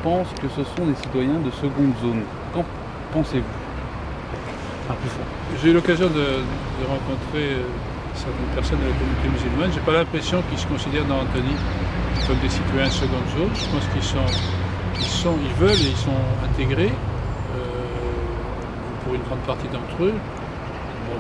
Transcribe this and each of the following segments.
pense que ce sont des citoyens de seconde zone. Qu'en pensez-vous? J'ai eu l'occasion de rencontrer certaines personnes de la communauté musulmane. J'ai pas l'impression qu'ils se considèrent dans Antony comme des citoyens de seconde zone. Je pense qu'ils veulent et ils sont intégrés pour une grande partie d'entre eux. Bon,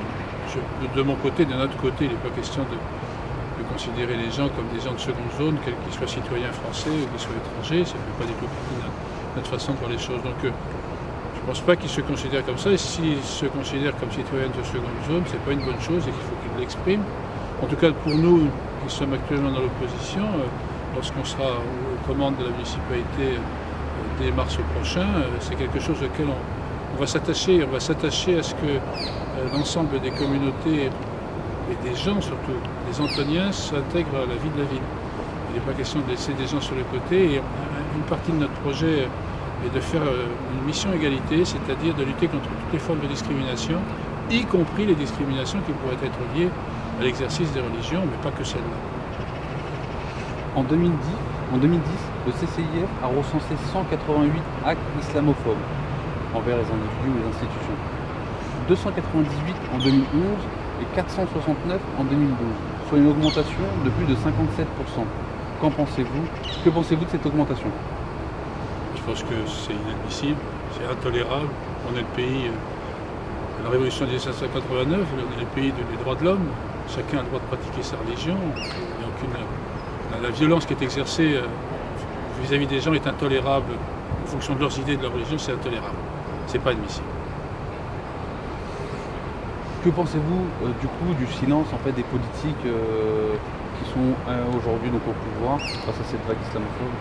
de mon côté, de notre côté, il n'est pas question de considérer les gens comme des gens de seconde zone, quels qu'ils soient citoyens français ou qu'ils soient étrangers. Ça ne fait pas du tout partie de notre façon de voir les choses. Donc, je ne pense pas qu'ils se considèrent comme ça. Et s'ils se considèrent comme citoyens de seconde zone, ce n'est pas une bonne chose et qu'il faut qu'ils l'expriment. En tout cas, pour nous, qui sommes actuellement dans l'opposition, lorsqu'on sera aux commandes de la municipalité dès mars prochain, c'est quelque chose auquel on va s'attacher. On va s'attacher à ce que l'ensemble des communautés et des gens, surtout des Antoniens, s'intègrent à la vie de la ville. Il n'est pas question de laisser des gens sur le côté. Et une partie de notre projet est de faire une mission égalité, c'est-à-dire de lutter contre toutes les formes de discrimination, y compris les discriminations qui pourraient être liées à l'exercice des religions, mais pas que celles-là. En 2010, le CCIF a recensé 188 actes islamophobes envers les individus ou les institutions. 298 en 2011 et 469 en 2012, soit une augmentation de plus de 57%. Qu'en pensez-vous? Que pensez-vous de cette augmentation? Je pense que c'est inadmissible, c'est intolérable. On est le pays de la Révolution de 1789, on est le pays des droits de l'homme. Chacun a le droit de pratiquer sa religion. La violence qui est exercée vis-à-vis des gens est intolérable. En fonction de leurs idées, de leur religion, c'est intolérable. C'est pas admissible. Que pensez-vous du coup du silence en fait des politiques qui sont aujourd'hui donc au pouvoir face à cette vague islamophobe?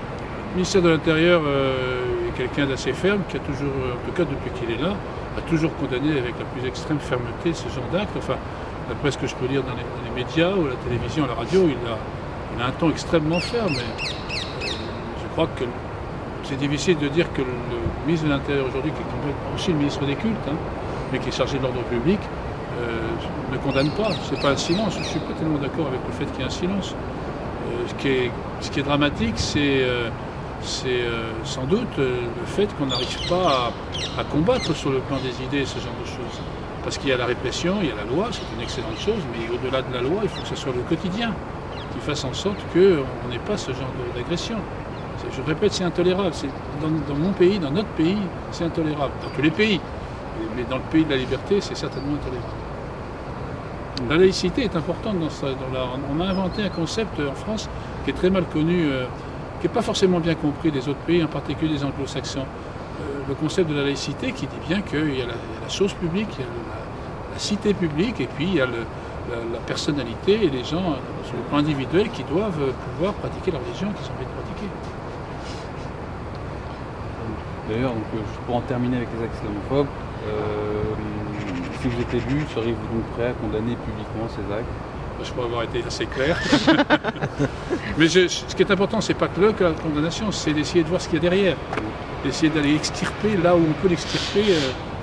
Le ministère de l'Intérieur est quelqu'un d'assez ferme, qui a toujours, en tout cas depuis qu'il est là, a toujours condamné avec la plus extrême fermeté ce genre d'actes. Enfin, d'après ce que je peux lire dans les médias ou la télévision, à la radio, il a un ton extrêmement ferme. Je crois que c'est difficile de dire que le ministre de l'Intérieur aujourd'hui, qui est aussi le ministre des cultes, mais qui est chargé de l'ordre public, ne condamne pas. C'est pas un silence. Je ne suis pas tellement d'accord avec le fait qu'il y ait un silence. Ce qui est dramatique, c'est sans doute le fait qu'on n'arrive pas à combattre sur le plan des idées ce genre de choses. Parce qu'il y a la répression, il y a la loi, c'est une excellente chose, mais au-delà de la loi, il faut que ce soit le quotidien qui fasse en sorte qu'on n'ait pas ce genre d'agression. Je répète, c'est intolérable. Dans mon pays, dans notre pays, c'est intolérable. Dans tous les pays. Mais dans le pays de la liberté, c'est certainement intolérable. La laïcité est importante on a inventé un concept en France qui est très mal connu, qui n'est pas forcément bien compris des autres pays, en particulier des anglo-saxons. Le concept de la laïcité qui dit bien qu'il y a la chose publique, il y a la cité publique, et puis il y a la personnalité et les gens sur le plan individuel qui doivent pouvoir pratiquer la religion qu'ils ont envie de pratiquer. D'ailleurs, pour en terminer avec les actes islamophobes, si vous êtes élu, seriez-vous donc prêt à condamner publiquement ces actes? Je crois avoir été assez clair. Mais ce qui est important, c'est pas que la condamnation, c'est d'essayer de voir ce qu'il y a derrière. D'essayer d'aller extirper là où on peut l'extirper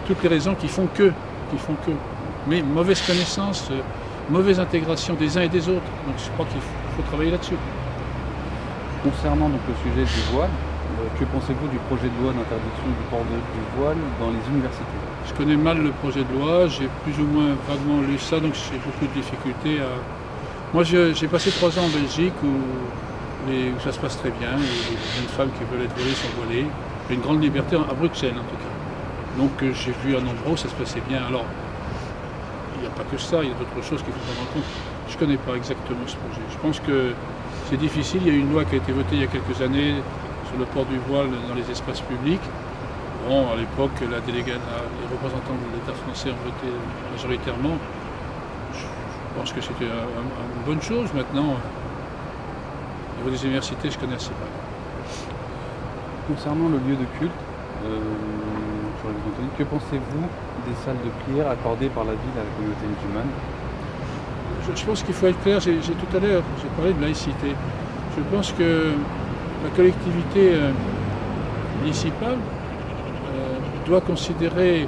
toutes les raisons qui font que. Mais mauvaise connaissance, mauvaise intégration des uns et des autres. Donc je crois qu'il faut travailler là-dessus. Concernant donc le sujet du voile, que pensez-vous du projet de loi d'interdiction du port du voile dans les universités? Je connais mal le projet de loi, j'ai plus ou moins vaguement lu ça, donc j'ai beaucoup de difficultés à... Moi j'ai passé 3 ans en Belgique où ça se passe très bien, les jeunes femmes qui veulent être voilées sont voilées. Il y a une grande liberté à Bruxelles en tout cas. Donc j'ai vu un endroit où ça se passait bien. Alors, il n'y a pas que ça, il y a d'autres choses qu'il faut prendre en compte. Je ne connais pas exactement ce projet. Je pense que c'est difficile. Il y a une loi qui a été votée il y a quelques années sur le port du voile dans les espaces publics. Bon, à l'époque, les représentants de l'État français ont voté majoritairement. Je pense que c'était une bonne chose. Maintenant, au niveau des universités, je connais assez pas. Concernant le lieu de culte, sur les Antilles, que pensez-vous des salles de prière accordées par la ville à la communauté musulmane? Je pense qu'il faut être clair. Tout à l'heure, j'ai parlé de laïcité. Je pense que la collectivité municipale doit considérer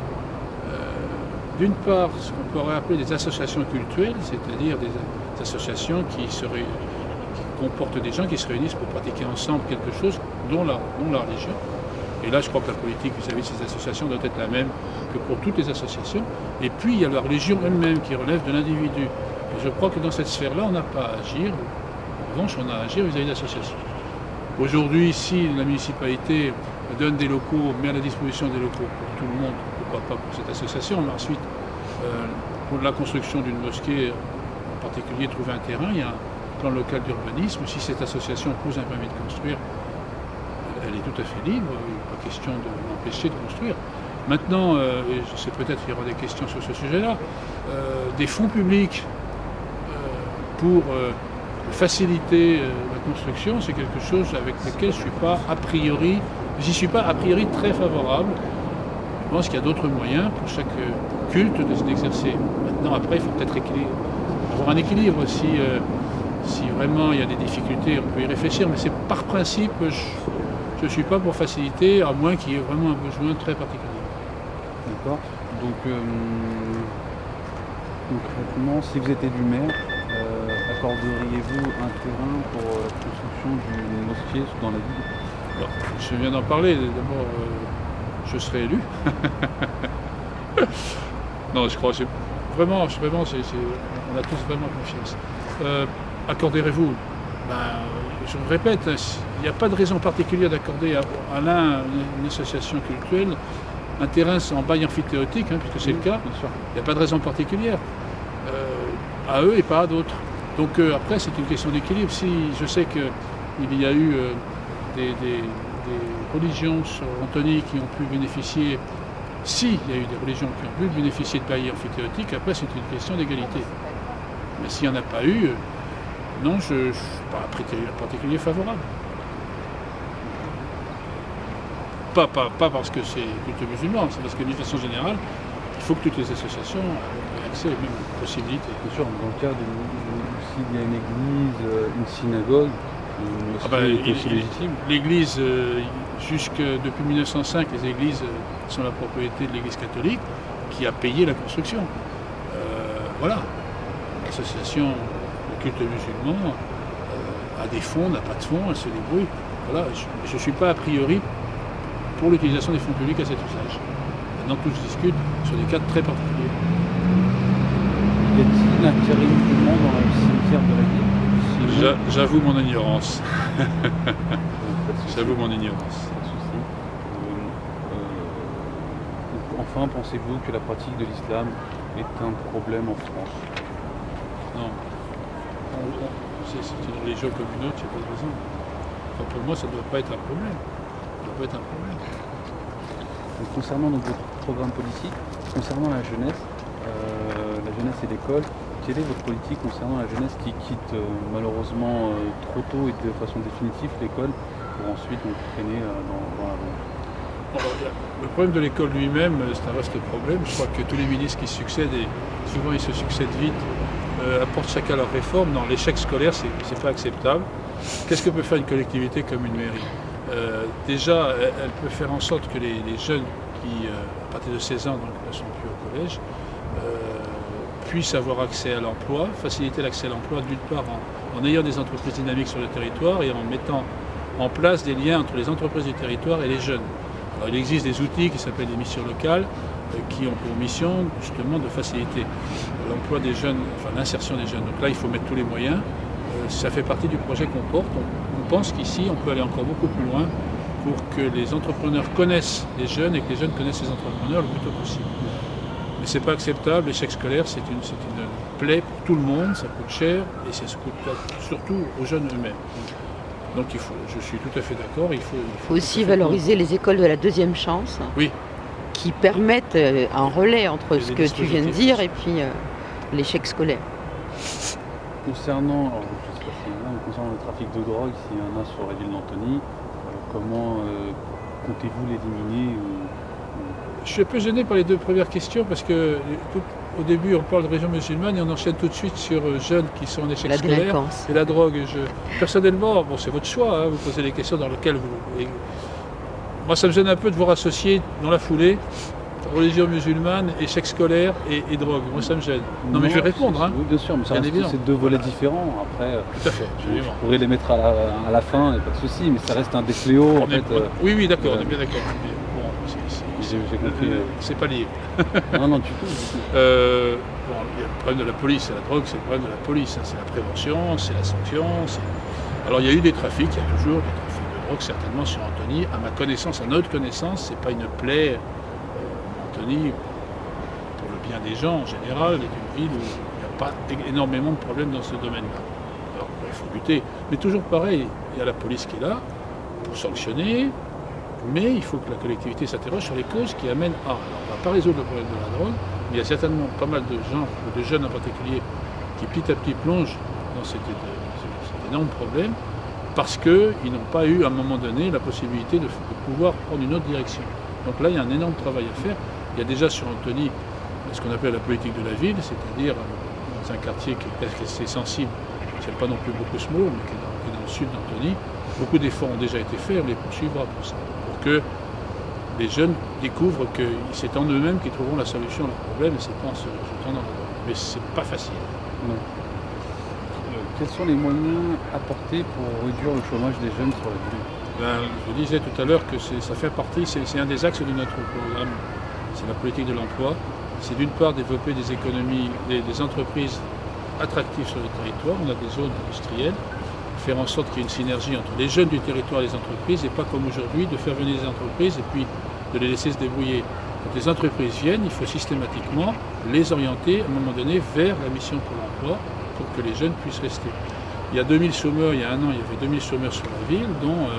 d'une part ce qu'on pourrait appeler des associations cultuelles, c'est-à-dire des associations qui comportent des gens qui se réunissent pour pratiquer ensemble quelque chose, dont la religion. Et là, je crois que la politique vis-à-vis de ces associations doit être la même que pour toutes les associations. Et puis, il y a la religion elle-même qui relève de l'individu. Et je crois que dans cette sphère-là, on n'a pas à agir. En revanche, on a à agir vis-à-vis d'associations. Aujourd'hui, si la municipalité donne des locaux, met à la disposition des locaux pour tout le monde, pourquoi pas pour cette association, mais ensuite, pour la construction d'une mosquée, en particulier, trouver un terrain, il y a un plan local d'urbanisme. Si cette association pose un permis de construire, elle est tout à fait libre, il n'est pas question de l'empêcher de construire. Maintenant, et je sais peut-être qu'il y aura des questions sur ce sujet-là, des fonds publics pour faciliter la construction, c'est quelque chose avec lequel je suis pas a priori, j'y suis pas a priori très favorable. Je pense qu'il y a d'autres moyens pour chaque culte d'exercer. Maintenant, après, il faut peut-être avoir un équilibre. Si vraiment il y a des difficultés, on peut y réfléchir, mais c'est par principe, je ne suis pas pour faciliter, à moins qu'il y ait vraiment un besoin très particulier. D'accord. Donc, concrètement, si vous étiez du maire, accorderiez-vous un terrain pour la construction d'une mosquée dans la ville? Alors, je viens d'en parler. D'abord, je serai élu. Non, je crois que vraiment, on a tous vraiment confiance. Accorderez-vous? Je le répète, il n'y a pas de raison particulière d'accorder à une association cultuelle un terrain en bail amphithéotique, puisque c'est le cas. Il n'y a pas de raison particulière à eux et pas à d'autres. Donc après, c'est une question d'équilibre. Si je sais qu'il y a eu des religions sur Antony qui ont pu bénéficier, s'il y a eu des religions qui ont pu bénéficier de bail amphithéotique, après c'est une question d'égalité. Mais s'il n'y en a pas eu, non, je ne suis pas particulier favorable. Pas parce que c'est culte musulman, c'est parce que d'une façon générale, il faut que toutes les associations aient accès aux mêmes possibilités. Bien sûr, dans le cas s'il y a une église, une synagogue, une mosquée est aussi légitime. L'église, jusque depuis 1905, les églises sont la propriété de l'église catholique qui a payé la construction. Voilà. L'association de culte musulman a des fonds, n'a pas de fonds, elle se débrouille. Voilà. Je ne suis pas a priori pour l'utilisation des fonds publics à cet usage. Maintenant, tout se discute sur des cas très particuliers. Y a-t-il un terrain musulman dans le cimetière de la ville? J'avoue mon ignorance. J'avoue mon ignorance. Pas de souci. Enfin, pensez-vous que la pratique de l'islam est un problème en France? Non. C'est une religion comme une autre, il n'y a pas de raison. Enfin, pour moi, ça ne doit pas être un problème. Donc, concernant votre programme politique, concernant la jeunesse et l'école, quelle est votre politique concernant la jeunesse qui quitte malheureusement trop tôt et de façon définitive l'école pour ensuite traîner dans la rue? Le problème de l'école lui-même, c'est un vaste problème. Je crois que tous les ministres qui succèdent, et souvent ils se succèdent vite, apportent chacun leur réforme. Non, l'échec scolaire, c'est pas acceptable. Qu'est-ce que peut faire une collectivité comme une mairie? Déjà, elle peut faire en sorte que les jeunes qui, à partir de 16 ans, donc, ne sont plus au collège, puissent avoir accès à l'emploi, faciliter l'accès à l'emploi d'une part en ayant des entreprises dynamiques sur le territoire et en mettant en place des liens entre les entreprises du territoire et les jeunes. Alors, il existe des outils qui s'appellent les missions locales qui ont pour mission justement de faciliter l'emploi des jeunes, enfin l'insertion des jeunes. Donc là, il faut mettre tous les moyens. Ça fait partie du projet qu'on porte. On pense qu'ici, on peut aller encore beaucoup plus loin pour que les entrepreneurs connaissent les jeunes et que les jeunes connaissent les entrepreneurs le plus tôt possible. Mais ce n'est pas acceptable. L'échec scolaire, c'est une plaie pour tout le monde, ça coûte cher et ça coûte surtout aux jeunes eux-mêmes. Donc je suis tout à fait d'accord. Il faut aussi valoriser les écoles de la deuxième chance. Oui. Qui permettent un relais entre ce que tu viens de dire et puis l'échec scolaire. Concernant le trafic de drogue, s'il y en a sur la ville d'Antony, comment comptez-vous l'éliminer Je suis un peu gêné par les deux premières questions parce que au début on parle de région musulmane et on enchaîne tout de suite sur jeunes qui sont en échec scolaire et la drogue. Personnellement, bon, c'est votre choix, vous posez les questions dans lesquelles vous... Moi ça me gêne un peu de vous rassocier dans la foulée religion musulmane, échec scolaire et drogue. Moi, ça me gêne. Non, mais je vais répondre. Hein. Oui, bien sûr, mais ça reste c'est deux volets différents. Après, tout à fait. Je pourrais les mettre à la fin, et pas de souci, mais ça reste un des fléaux. En fait, oui, d'accord, on est bien d'accord. J'ai compris. C'est pas lié. Non, du tout. Il y a le problème de la police, la drogue, c'est le problème de la police. Hein. C'est la prévention, c'est la sanction. Alors, il y a eu des trafics, il y a toujours des trafics de drogue, certainement sur Antony. À ma connaissance, à notre connaissance, c'est pas une plaie. Antony, pour le bien des gens en général, est une ville où il n'y a pas énormément de problèmes dans ce domaine-là. Alors, il faut lutter. Mais toujours pareil, il y a la police qui est là pour sanctionner. Mais il faut que la collectivité s'interroge sur les causes qui amènent à. Alors, on ne va pas résoudre le problème de la drogue, mais il y a certainement pas mal de gens, de jeunes en particulier, qui petit à petit plongent dans cet énorme problème parce qu'ils n'ont pas eu à un moment donné la possibilité de pouvoir prendre une autre direction. Donc là, il y a un énorme travail à faire. Il y a déjà sur Antony ce qu'on appelle la politique de la ville, c'est-à-dire dans un quartier qui est assez sensible, c'est pas non plus beaucoup ce mot, mais qui est dans le sud d'Antony. Beaucoup d'efforts ont déjà été faits, on les poursuivra pour ça. Que les jeunes découvrent que c'est en eux-mêmes qu'ils trouveront la solution à leurs problèmes et c'est pas en se jetant dans la drogue. Mais c'est pas facile. Non. Quels sont les moyens apportés pour réduire le chômage des jeunes sur la ville? Je disais tout à l'heure que ça fait partie, c'est un des axes de notre programme, c'est la politique de l'emploi. C'est d'une part développer des économies, des entreprises attractives sur le territoire, on a des zones industrielles, faire en sorte qu'il y ait une synergie entre les jeunes du territoire et les entreprises, et pas comme aujourd'hui de faire venir des entreprises et puis de les laisser se débrouiller. Quand les entreprises viennent, il faut systématiquement les orienter à un moment donné vers la mission pour l'emploi pour que les jeunes puissent rester. Il y a 2000 chômeurs, il y a un an, il y avait 2000 chômeurs sur la ville, dont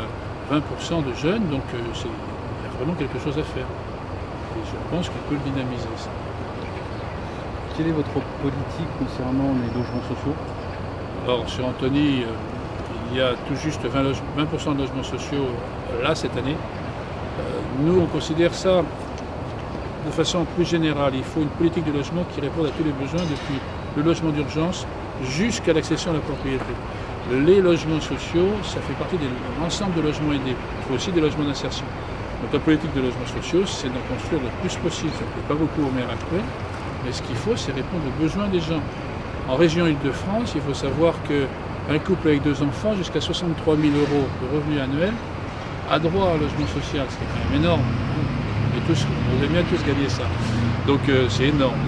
20% de jeunes, donc il y a vraiment quelque chose à faire. Et je pense qu'on peut le dynamiser, ça. Quelle est votre politique concernant les logements sociaux? Alors, sur Antony, il y a tout juste 20% de logements sociaux là cette année. Nous, on considère ça de façon plus générale. Il faut une politique de logement qui réponde à tous les besoins, depuis le logement d'urgence jusqu'à l'accession à la propriété. Les logements sociaux, ça fait partie de l'ensemble de logements aidés. Il faut aussi des logements d'insertion. Donc la politique de logements sociaux, c'est d'en construire le plus possible. Ça ne plaît pas beaucoup aux maires actuels, mais ce qu'il faut, c'est répondre aux besoins des gens. En région Île-de-France, il faut savoir qu'un couple avec 2 enfants, jusqu'à 63 000 € de revenus annuels, a droit à un logement social, ce qui est quand même énorme. On aimerait bien tous gagner ça. Donc c'est énorme.